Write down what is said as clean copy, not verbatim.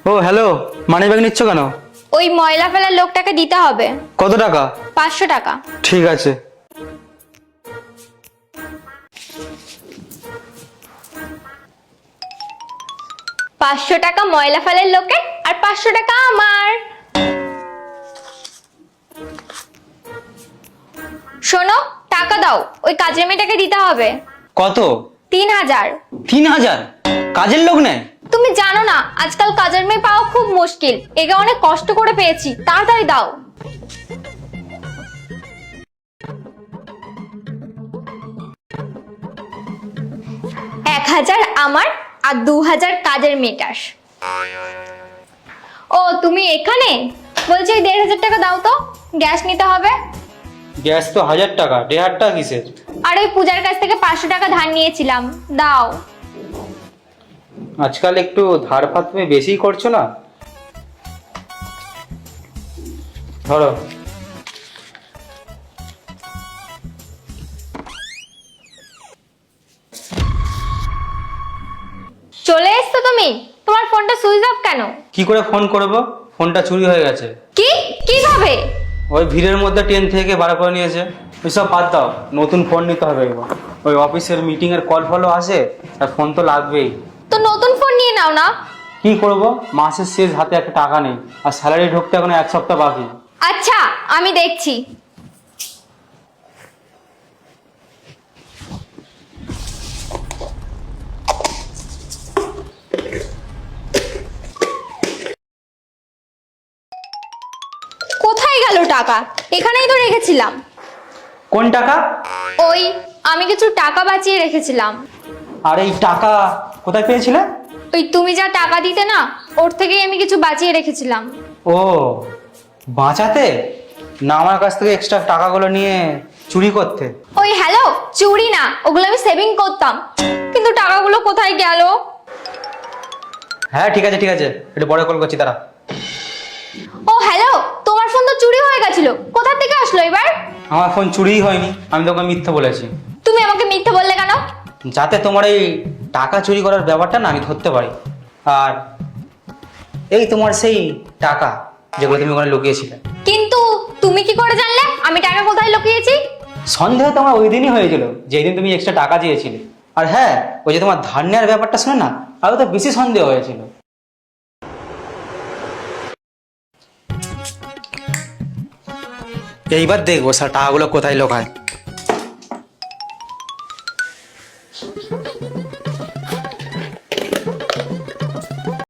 ও hello, money bag নিচ্ছ কেন? ওই ময়লা ফেলার লোকটাকে দিতে হবে। কত টাকা? 500 টাকা। ঠিক আছে। পাঁচশো টাকা ময়লা ফেলার লোকের আর 500 টাকা আমার। শোনো, টাকা দাও, ওই কাজের মেয়েটাকে দিতে হবে। কত? 3000। 3000? কাজের লোক নেই? তুমি জানো না আজকাল কাজের মেয়ে পাওয়া খুব মুশকিল, একে অনেক কষ্ট করে পেয়েছি, তাড়াতাড়ি দাও। 1000 আমার আর 2000 কাজের মেয়েটার। ও তুমি এখানে? বলছি 1500 টাকা দাও তো, গ্যাস নিতে হবে। গ্যাস তো 1000 টাকা, 1500 টাকা কিসের? আর ওই পূজার কাছ থেকে 500 টাকা ধার নিয়েছিলাম, দাও। আজকাল একটু ধার ফাত তুমি বেশিই করছো না? ধরো। চলে এসছো তুমি? তোমার ফোনটা সুইচ অফ কেন? কি করে ফোন করবো? ফোনটা চুরি হয়ে গেছে। কি কিভাবে? ওই ভিড়ের মধ্যে ট্রেন থেকে বার করে নিয়েছে। ওইসব বাদ দাও, নতুন ফোন নিতে হবে এবার। ওই অফিসের মিটিং এর কল ফলও আসে, আর ফোন তো লাগবেই। তো নতুন ফোন নিয়ে নাও না। কি করব, মাসের শেষ, হাতে একটা টাকা নেই, আর স্যালারি ঢুকতে এখন 1 সপ্তাহ বাকি। আচ্ছা আমি দেখছি। কোথায় গেল টাকা? এখানেই তো রেখেছিলাম। কোন টাকা? ওই আমি কিছু টাকা বাঁচিয়ে রেখেছিলাম। আর এই টাকা কোথায় পেয়েছিলে? ওই তুমি যা টাকা দিতে না, ওর থেকেই আমি কিছু বাঁচিয়ে রেখেছিলাম। ও, বাঁচাতে না, আমার কাছ থেকে এক্সট্রা টাকাগুলো নিয়ে চুরি করতে? ওই হ্যালো, চুরি না, ওগুলো আমি সেভিং করতাম। কিন্তু টাকাগুলো কোথায় গেল? হ্যাঁ ঠিক আছে ঠিক আছে, একটু পরে কল করছি, তারা। ও হ্যালো, তোমার ফোন তো চুরি হয়ে গেছিল, কোথা থেকে আসলো এবার? আমার ফোন চুরিই হয়নি, আমি তোকে মিথ্যে বলেছি। তুমি আমাকে মিথ্যে বললে কেন? যাতে তোমার এই টাকা চুরি করার ব্যাপারটা না আমি ধরতে পারি। আর এই তোমার সেই টাকা যেগুলো তুমি ওখানে লুকিয়েছিলে। কিন্তু তুমি কি করে জানলে আমি টাকা কোথায় লুকিয়েছি? সন্দেহ তোমার ওই দিনই হয়েছিল, যেই দিন তুমি এক্সট্রা টাকা চেয়েছিলে। আর হ্যাঁ, ওই যে তোমার ধার নেওয়ার ব্যাপারটা শুনে না, আরো তো বেশি সন্দেহ হয়েছিল। এইবার দেখবো স্যার টাকাগুলো কোথায় লোকায়।